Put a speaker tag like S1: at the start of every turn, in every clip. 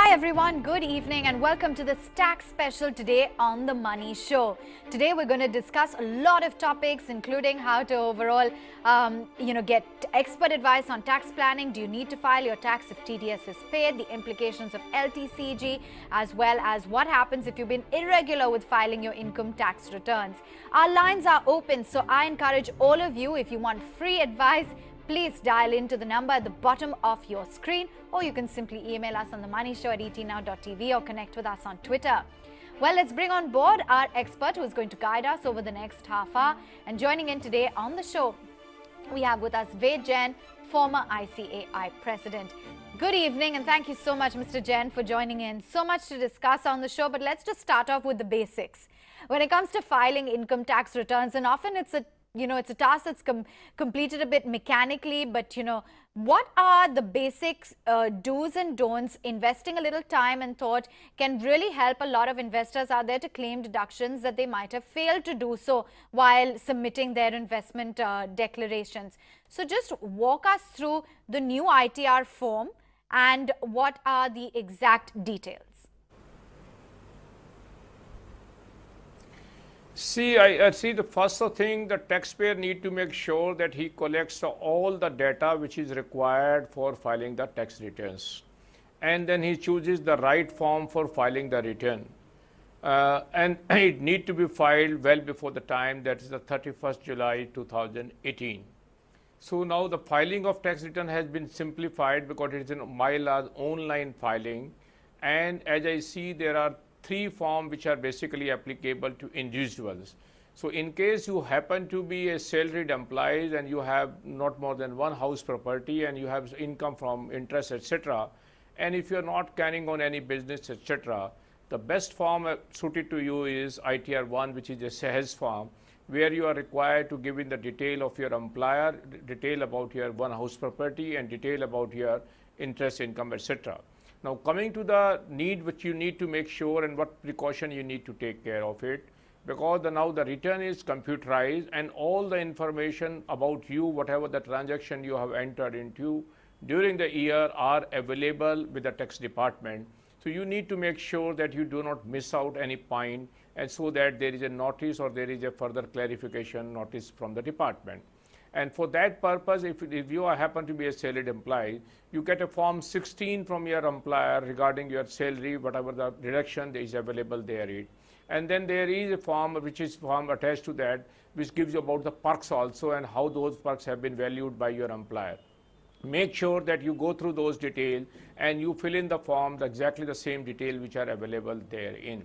S1: Hi everyone, good evening and welcome to this tax special today on The Money Show. Today we're going to discuss a lot of topics including how to overall, get expert advice on tax planning. Do you need to file your tax if TDS is paid? The implications of LTCG, as well as what happens if you've been irregular with filing your income tax returns. Our lines are open, so I encourage all of you, if you want free advice, please dial into the number at the bottom of your screen, or you can simply email us on themoneyshow@etnow.tv or connect with us on Twitter. Well, let's bring on board our expert who is going to guide us over the next half hour. And joining in today on the show, we have with us Jain, former ICAI president. Good evening and thank you so much, Mr. Jain, for joining in. So much to discuss on the show, but let's just start off with the basics. When it comes to filing income tax returns, and often it's a task that's completed a bit mechanically, but what are the basics, do's and don'ts? Investing a little time and thought can really help a lot of investors out there to claim deductions that they might have failed to do so while submitting their investment declarations. So just walk us through the new ITR form and what are the exact details.
S2: See, I see the first thing, the taxpayer need to make sure that he collects all the data which is required for filing the tax returns. And then he chooses the right form for filing the return. And it need to be filed well before the time, that is the 31st July 2018. So now the filing of tax return has been simplified because it is an MyLA's online filing. And as I see, there are three forms which are basically applicable to individuals. So in case you happen to be a salaried employee and you have not more than one house property and you have income from interest, etc., and if you're not carrying on any business, etc., the best form suited to you is ITR 1, which is a SEHS form, where you are required to give in the detail of your employer, detail about your one house property, and detail about your interest income, etc. Now, coming to the need which you need to make sure and what precaution you need to take care of it, because now the return is computerized and all the information about you, whatever the transaction you have entered into during the year, are available with the tax department. So you need to make sure that you do not miss out any point, and so that there is a notice or there is a further clarification notice from the department. And for that purpose, if you happen to be a salaried employee, you get a form 16 from your employer regarding your salary, whatever the deduction is available there. And then there is a form which is attached to that, which gives you about the perks also and how those perks have been valued by your employer. Make sure that you go through those details and you fill in the form exactly the same detail which are available therein.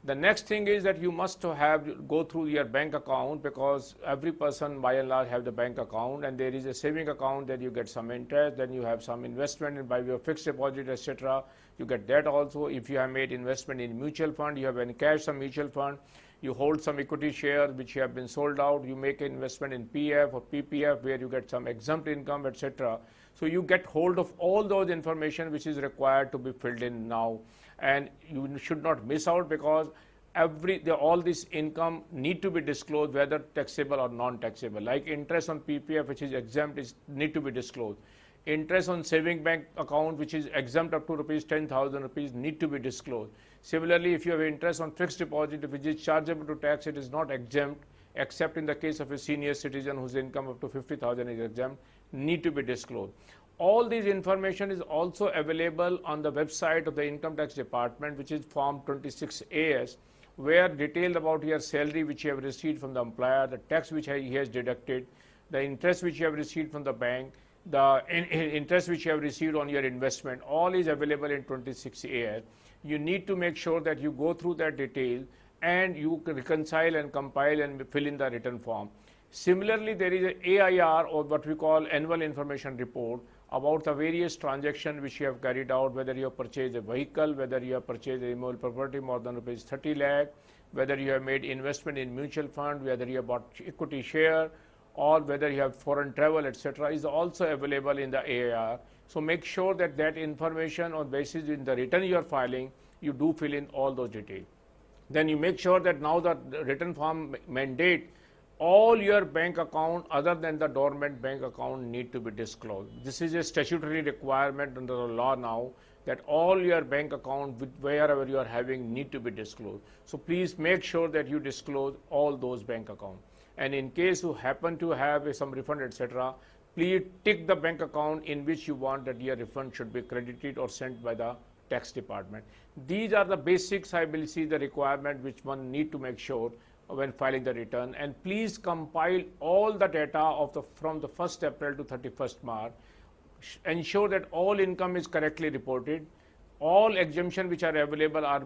S2: The next thing is that you must go through your bank account, because every person by and large have the bank account, and there is a saving account that you get some interest, then you have some investment by your fixed deposit, etc. You get that also. If you have made investment in mutual fund, you have encashed some mutual fund, you hold some equity shares which have been sold out, you make an investment in PF or PPF where you get some exempt income, etc. So you get hold of all those information which is required to be filled in now. And you should not miss out, because all this income need to be disclosed, whether taxable or non-taxable. Like interest on PPF, which is exempt, need to be disclosed. Interest on saving bank account, which is exempt up to 10,000 rupees, need to be disclosed. Similarly, if you have interest on fixed deposit, which is chargeable to tax, it is not exempt, except in the case of a senior citizen whose income up to 50,000 is exempt, need to be disclosed. All this information is also available on the website of the Income Tax Department, which is Form 26AS, where detailed about your salary which you have received from the employer, the tax which he has deducted, the interest which you have received from the bank, the interest which you have received on your investment, all is available in 26AS. You need to make sure that you go through that detail and you reconcile and compile and fill in the written form. Similarly, there is an AIR, or what we call Annual Information Report, about the various transactions which you have carried out, whether you have purchased a vehicle, whether you have purchased a immovable property more than rupees 30 lakh, whether you have made investment in mutual fund, whether you have bought equity share, or whether you have foreign travel, etc., is also available in the AIR. So make sure that that information on basis in the return you are filing, you do fill in all those details. Then you make sure that now the written form mandate all your bank account other than the dormant bank account need to be disclosed. This is a statutory requirement under the law now, that all your bank account with wherever you are having need to be disclosed. So please make sure that you disclose all those bank accounts. And in case you happen to have some refund, etc., please tick the bank account in which you want that your refund should be credited or sent by the tax department. These are the basics, I will see the requirement which one need to make sure when filing the return. And please compile all the data of from the 1st April to 31st March. Ensure that all income is correctly reported. All exemptions which are available are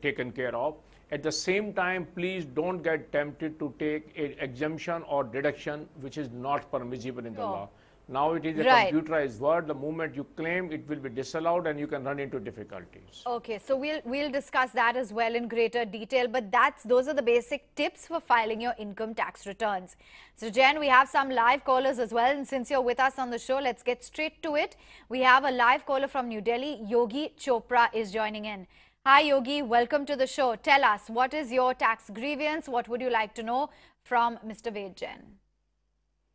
S2: taken care of. At the same time, please don't get tempted to take an exemption or deduction which is not permissible in the law. Now it is a computerized word. The moment you claim, it will be disallowed and you can run into difficulties.
S1: Okay, so we'll discuss that as well in greater detail, but those are the basic tips for filing your income tax returns. So Jain, we have some live callers as well, and since you're with us on the show, let's get straight to it. We have a live caller from New Delhi. Yogi Chopra is joining in. Hi Yogi, welcome to the show. Tell us, what is your tax grievance? What would you like to know from Mr. Ved Jain?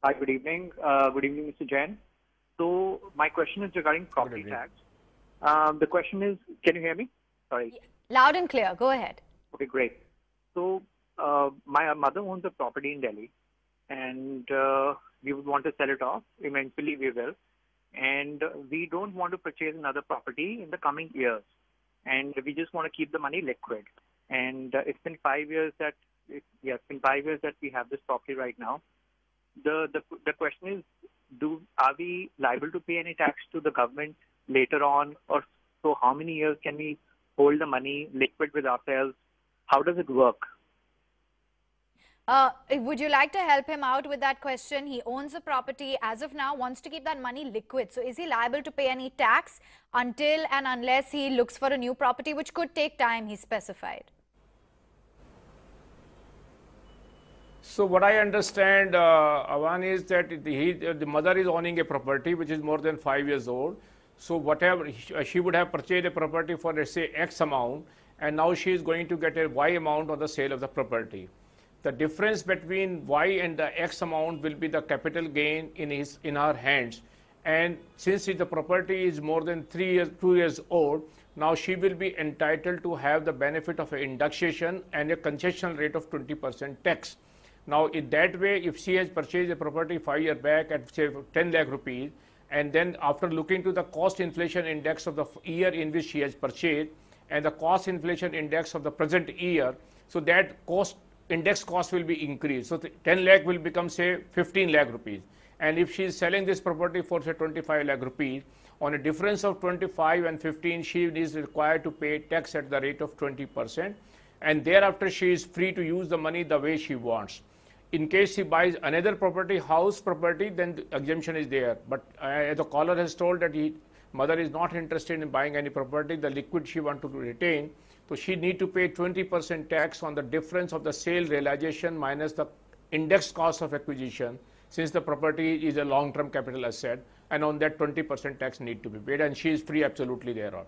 S3: Hi, good evening. Good evening, Mr. Jain. So my question is regarding property tax. The question is, can you hear me? Sorry.
S1: Loud and clear. Go ahead.
S3: Okay, great. So my mother owns a property in Delhi, and we would want to sell it off. Eventually, we will. And we don't want to purchase another property in the coming years. And we just want to keep the money liquid. And it's been 5 years that we have this property right now. The question is, are we liable to pay any tax to the government later on, or so how many years can we hold the money liquid with ourselves? How does it work?
S1: Would you like to help him out with that question? He owns a property as of now, wants to keep that money liquid. So is he liable to pay any tax until and unless he looks for a new property, which could take time, he specified?
S2: So what I understand, Avan, is that the mother is owning a property which is more than 5 years old. So whatever, she would have purchased a property for, let's say, X amount, and now she is going to get a Y amount on the sale of the property. The difference between Y and the X amount will be the capital gain in her hands. And since the property is more than 2 years old, now she will be entitled to have the benefit of an indexation and a concessional rate of 20% tax. Now, in that way, if she has purchased a property 5 years back at say 10 lakh rupees, and then after looking to the cost inflation index of the year in which she has purchased and the cost inflation index of the present year, so that index cost will be increased. So 10 lakh will become say 15 lakh rupees. And if she is selling this property for say 25 lakh rupees, on a difference of 25 and 15, she is required to pay tax at the rate of 20%. And thereafter, she is free to use the money the way she wants. In case she buys another property, house property, then the exemption is there. But the caller has told that mother is not interested in buying any property, the liquid she wants to retain. So she need to pay 20% tax on the difference of the sale realization minus the index cost of acquisition, since the property is a long-term capital asset, and on that 20% tax need to be paid, and she is free absolutely thereon.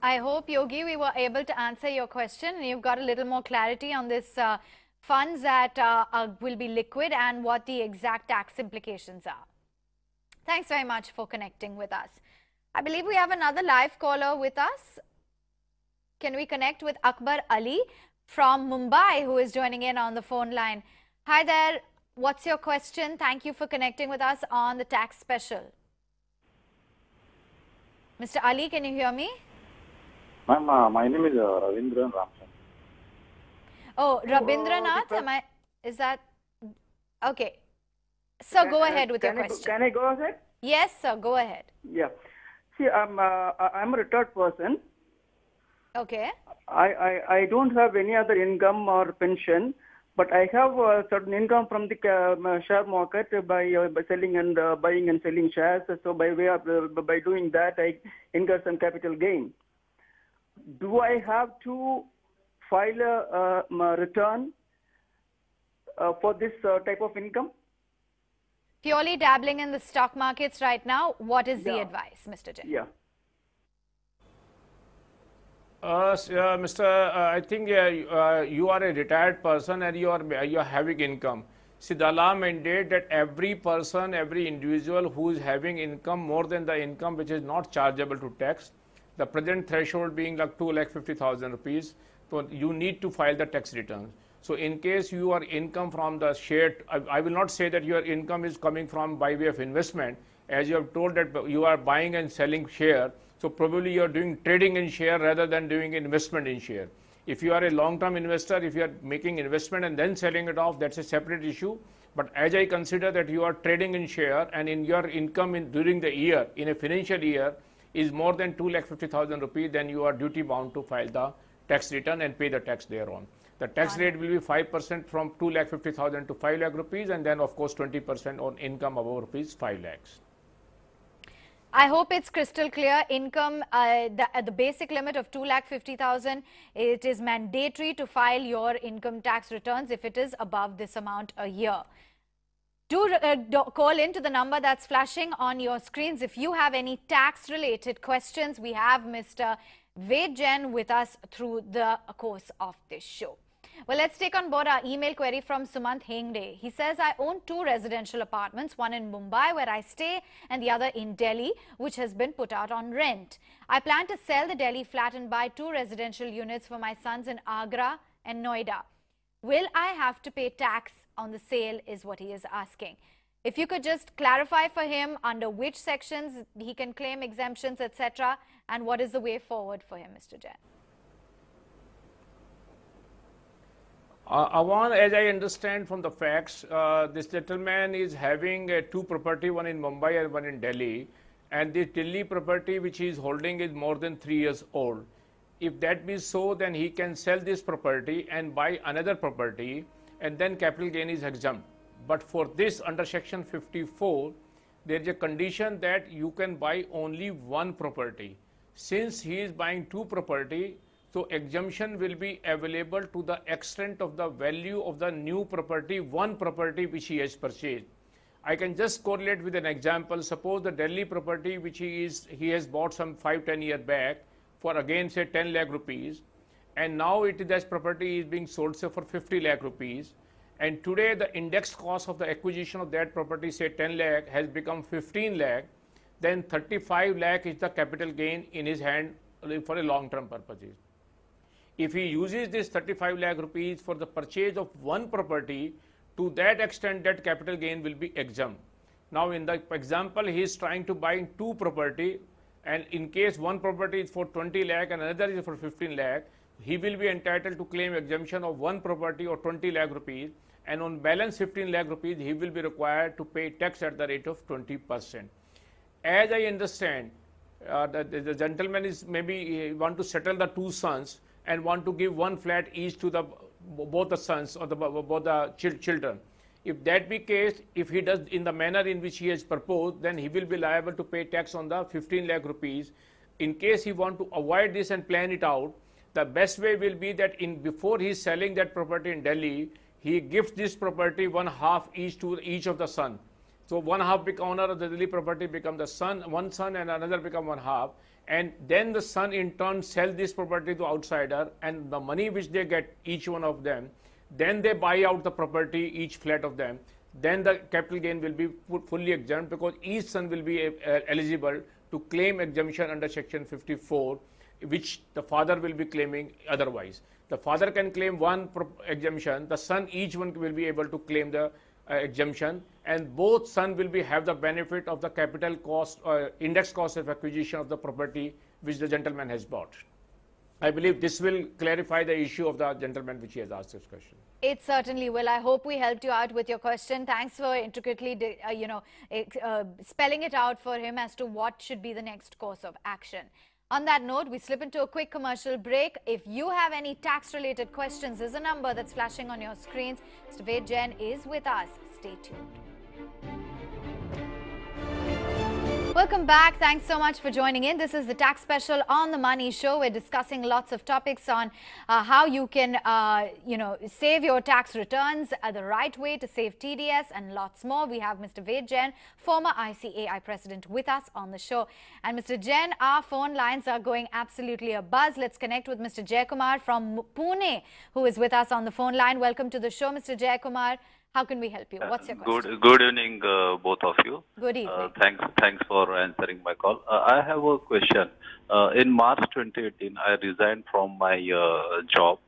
S1: I hope, Yogi, we were able to answer your question and you've got a little more clarity on this funds that will be liquid and what the exact tax implications are. Thanks very much for connecting with us. I believe we have another live caller with us. Can we connect with Akbar Ali from Mumbai, who is joining in on the phone line? Hi there. What's your question? Thank you for connecting with us on the tax special. Mr. Ali, can you hear me?
S4: Ma'am, my name is Ravindran Ramchandran.
S1: Oh, Rabindranath, is that, okay. So go ahead with your question.
S5: Can I go ahead?
S1: Yes, sir, go ahead.
S5: Yeah. See, I'm a retired person.
S1: Okay.
S5: I don't have any other income or pension, but I have a certain income from the share market by selling and buying and selling shares. So by doing that, I incur some capital gain. Do I have to file a return for this type of income?
S1: Purely dabbling in the stock markets right now, what is the advice, Mr. Jain?
S5: Yeah.
S2: Mr. I think you are a retired person and you are having income. See, the law mandate that every person, every individual who is having income more than the income which is not chargeable to tax, the present threshold being like 2,50,000 rupees, so you need to file the tax returns. So in case your income from the share, I will not say that your income is coming from by way of investment, as you have told that you are buying and selling share, so probably you are doing trading in share rather than doing investment in share. If you are a long-term investor, if you are making investment and then selling it off, that's a separate issue. But as I consider that you are trading in share and in your income during the year, in a financial year, is more than 2,50,000 rupees, then you are duty bound to file the tax return and pay the tax thereon. The tax rate will be 5% from 2,50,000 to 5 lakh rupees, and then of course 20% on income above rupees 5 lakhs.
S1: I hope it's crystal clear. Income at the basic limit of 2,50,000, it is mandatory to file your income tax returns if it is above this amount a year. Do call into the number that's flashing on your screens if you have any tax related questions. We have Mr. Jain with us through the course of this show. Well, let's take on board our email query from Sumant Hengde. He says, I own 2 residential apartments, one in Mumbai where I stay and the other in Delhi, which has been put out on rent. I plan to sell the Delhi flat and buy 2 residential units for my sons in Agra and Noida. Will I have to pay tax on the sale is what he is asking. If you could just clarify for him under which sections he can claim exemptions, etc., and what is the way forward for him, Mr. Jain?
S2: Awan, as I understand from the facts, this gentleman is having 2 property, one in Mumbai and one in Delhi, and the Delhi property which he is holding is more than 3 years old. If that be so, then he can sell this property and buy another property, and then capital gain is exempt. But for this, under section 54, there is a condition that you can buy only one property. Since he is buying 2 property, so exemption will be available to the extent of the value of the new property, one property which he has purchased. I can just correlate with an example. Suppose the Delhi property which he has bought some 5-10 years back for again say 10 lakh rupees, and now this property is being sold say for 50 lakh rupees, and today the index cost of the acquisition of that property say 10 lakh has become 15 lakh, then 35 lakh is the capital gain in his hand for a long-term purposes. If he uses this 35 lakh rupees for the purchase of one property, to that extent that capital gain will be exempt. Now in the example, he is trying to buy 2 property, and in case one property is for 20 lakh and another is for 15 lakh, he will be entitled to claim exemption of one property or 20 lakh rupees, and on balance 15 lakh rupees he will be required to pay tax at the rate of 20%. As I understand, the gentleman is maybe want to settle the 2 sons and want to give 1 flat each to both the sons or both the children. If that be case, if he does in the manner in which he has proposed, then he will be liable to pay tax on the 15 lakh rupees. In case he want to avoid this and plan it out, the best way will be that before he is selling that property in Delhi, he gives this property 1/2 each to each of the son. So 1/2 owner of the Delhi property become the son, one son, and another become 1/2. And then the son in turn sell this property to outsider, and the money which they get, each one of them, then they buy out the property, each flat of them. Then the capital gain will be fully exempt, because each son will be eligible to claim exemption under section 54, which the father will be claiming otherwise. The father can claim one exemption, the son, each one will be able to claim the exemption, and both sons will have the benefit of the capital cost or index cost of acquisition of the property which the gentleman has bought. I believe this will clarify the issue of the gentleman which he has asked this question.
S1: It certainly will. I hope we helped you out with your question. Thanks for intricately, spelling it out for him as to what should be the next course of action. On that note, we slip into a quick commercial break. If you have any tax-related questions, there's a number that's flashing on your screens. Mr. Jain is with us. Stay tuned. Welcome back. Thanks so much for joining in. This is the Tax Special on the Money Show. We're discussing lots of topics on how you can, save your tax returns the right way to save TDS and lots more. We have Mr. Jain, former ICAI president, with us on the show. And Mr. Jain, our phone lines are going absolutely abuzz. Let's connect with Mr. Jaikumar from Pune, who is with us on the phone line. Welcome to the show, Mr. Jaikumar. How can we help you? What's your question?
S6: Good evening, both of you.
S1: Good evening.
S6: Thanks for answering my call. I have a question. In March 2018, I resigned from my job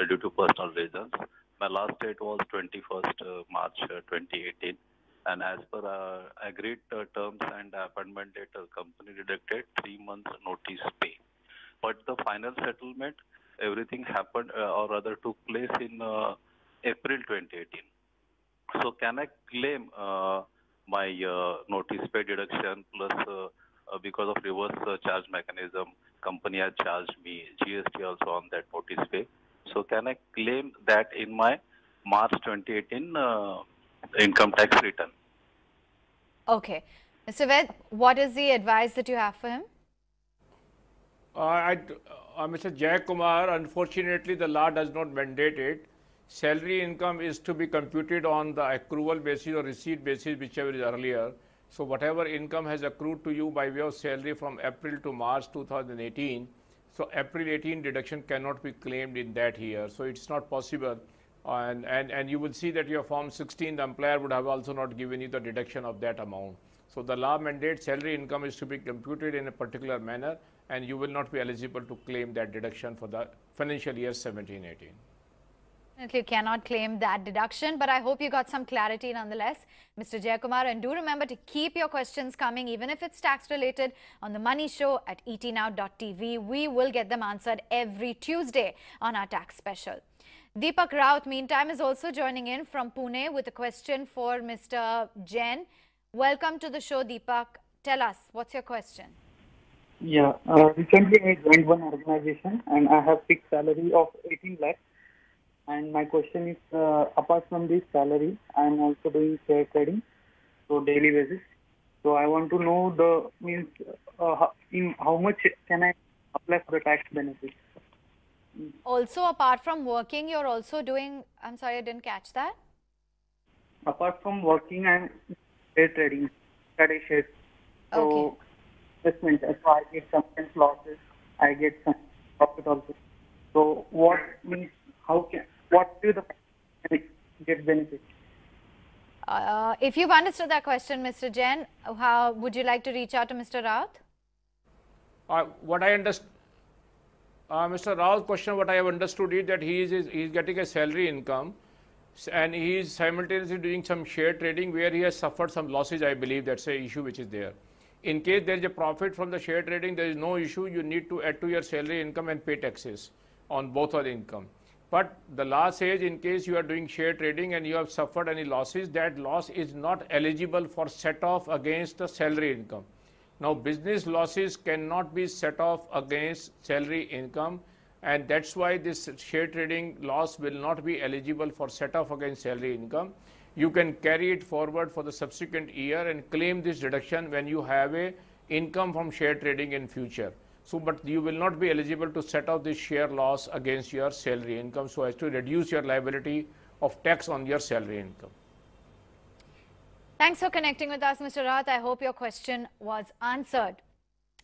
S6: due to personal reasons. My last date was 21st March 2018, and as per agreed terms and appointment date, the company deducted 3 months notice pay. But the final settlement, everything happened or rather took place in April 2018. So can I claim my notice pay deduction plus because of reverse charge mechanism, company has charged me GST also on that notice pay. So can I claim that in my March 2018 income tax return?
S1: Okay. Mr. Ved, what is the advice that you have for him?
S2: Mr. Jay Kumar, unfortunately, the law does not mandate it. Salary income is to be computed on the accrual basis or receipt basis, whichever is earlier. So whatever income has accrued to you by way of salary from April to March 2018, so April 18 deduction cannot be claimed in that year. So it's not possible. And you will see that your Form 16, the employer would have also not given you the deduction of that amount. So the law mandates salary income is to be computed in a particular manner, and you will not be eligible to claim that deduction for the financial year 17-18.
S1: You cannot claim that deduction, but I hope you got some clarity nonetheless, Mr. Jayakumar. And do remember to keep your questions coming, even if it's tax related, on the Money Show at etnow.tv. We will get them answered every Tuesday on our tax special. Deepak Raut, meantime, is also joining in from Pune with a question for Mr. Jain. Welcome to the show, Deepak. Tell us, what's your question?
S5: Yeah, recently I joined one organization and I have fixed salary of 18 lakhs. And my question is, apart from this salary, I am also doing share trading, so daily basis. So I want to know in how much can I apply for the tax benefits?
S1: Also, apart from working, you're also doing, I'm sorry, I didn't catch that.
S5: Apart from working, I'm share trading, study shares. So, investment, so I get sometimes losses, I get some profit also. So what do the get benefits?
S1: If you've understood that question, Mr. Jain, how would you like to reach out to Mr. Raut?
S2: What I understand, Mr. Rao's question, what I have understood is that he is getting a salary income, and he is simultaneously doing some share trading where he has suffered some losses. I believe that's an issue which is there. In case there is a profit from the share trading, there is no issue. You need to add to your salary income and pay taxes on both of the income. But the law says in case you are doing share trading and you have suffered any losses, that loss is not eligible for set off against the salary income. Now, business losses cannot be set off against salary income, and that's why this share trading loss will not be eligible for set off against salary income. You can carry it forward for the subsequent year and claim this deduction when you have a income from share trading in future. So, but you will not be eligible to set off this share loss against your salary income so as to reduce your liability of tax on your salary income.
S1: Thanks for connecting with us, Mr. Raut. I hope your question was answered.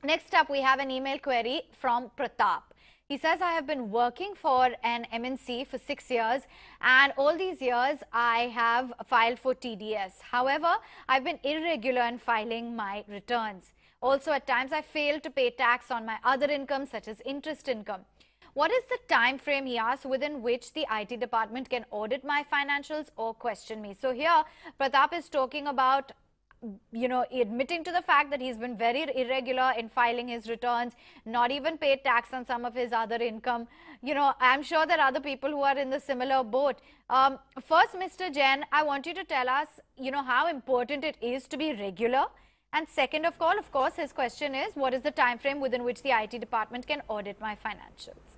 S1: Next up, we have an email query from Pratap. He says, I have been working for an MNC for 6 years, and all these years I have filed for TDS. However, I've been irregular in filing my returns. Also, at times I fail to pay tax on my other income, such as interest income. What is the time frame, he asks, within which the IT department can audit my financials or question me? So here, Pratap is talking about, admitting to the fact that he's been very irregular in filing his returns, not even paid tax on some of his other income. I'm sure there are other people who are in the similar boat. First, Mr. Jain, I want you to tell us, how important it is to be regular. And second of all, of course, his question is, what is the time frame within which the IT department can audit my financials?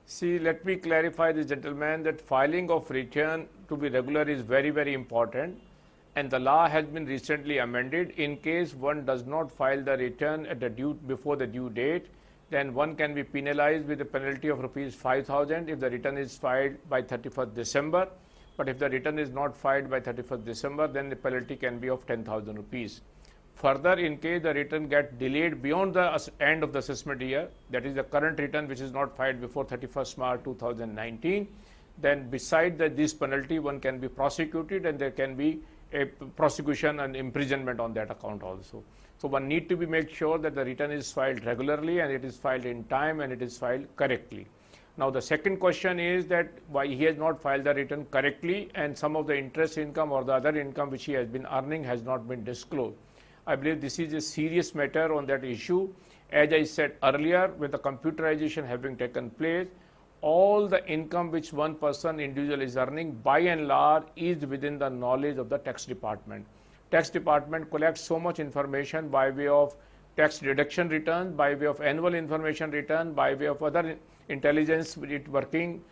S2: See, let me clarify this, gentleman, that filing of return to be regular is very, very important. And the law has been recently amended. In case one does not file the return at the before the due date, then one can be penalized with a penalty of ₹5,000 if the return is filed by 31st December. But if the return is not filed by 31st December, then the penalty can be of ₹10,000. Further, in case the return gets delayed beyond the end of the assessment year, that is the current return which is not filed before 31st March 2019, then beside this penalty, one can be prosecuted and there can be a prosecution and imprisonment on that account also. So one need to make sure that the return is filed regularly and it is filed in time and it is filed correctly. Now the second question is that why he has not filed the return correctly and some of the interest income or the other income which he has been earning has not been disclosed. I believe this is a serious matter on that issue. As I said earlier, with the computerization having taken place, all the income which one person individual is earning by and large is within the knowledge of the tax department. Tax department collects so much information by way of tax deduction return, by way of annual information return, by way of other intelligence working,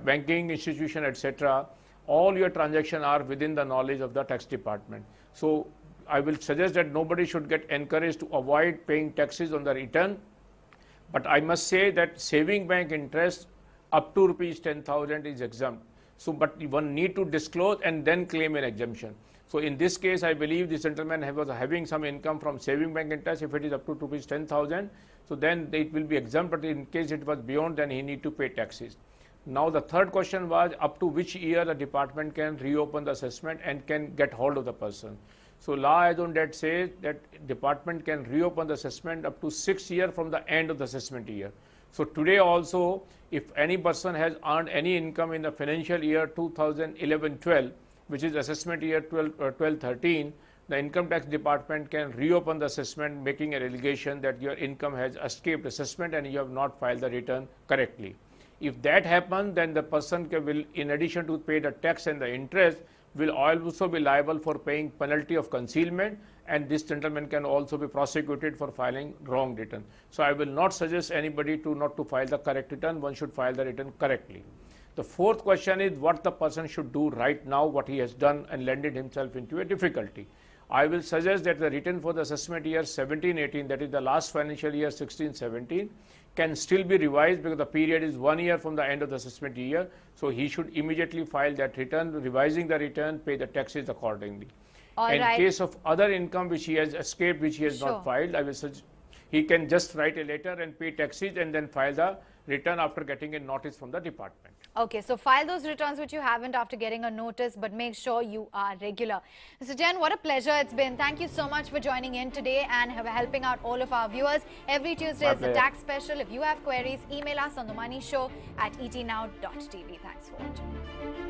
S2: banking institution, etc. All your transactions are within the knowledge of the tax department. So I will suggest that nobody should get encouraged to avoid paying taxes on the return. But I must say that saving bank interest up to rupees 10,000 is exempt. So, but one need to disclose and then claim an exemption. So in this case, I believe this gentleman was having some income from saving bank interest. If it is up to rupees 10,000, so then it will be exempt. But in case it was beyond, then he need to pay taxes. Now the third question was up to which year the department can reopen the assessment and can get hold of the person. So law as on that says that department can reopen the assessment up to 6 years from the end of the assessment year. So today also, if any person has earned any income in the financial year 2011-12, which is assessment year 12-13, the income tax department can reopen the assessment, making an allegation that your income has escaped assessment and you have not filed the return correctly. If that happens, then the person will, in addition to pay the tax and the interest, will also be liable for paying penalty of concealment, and this gentleman can also be prosecuted for filing wrong return. So I will not suggest anybody not to file the correct return. One should file the return correctly. The fourth question is what the person should do right now, what he has done and landed himself into a difficulty. I will suggest that the return for the assessment year 17-18, that is the last financial year 16-17, can still be revised because the period is 1 year from the end of the assessment year. So he should immediately file that return, revising the return, pay the taxes accordingly. In case of other income which he has escaped, which he has not filed, I will suggest he can just write a letter and pay taxes and then file the return after getting a notice from the department.
S1: Okay, so file those returns which you haven't after getting a notice, but make sure you are regular. Mr. Jain, what a pleasure it's been. Thank you so much for joining in today and helping out all of our viewers. Every Tuesday is the tax special. If you have queries, email us on The Money Show at etnow.tv. Thanks for watching.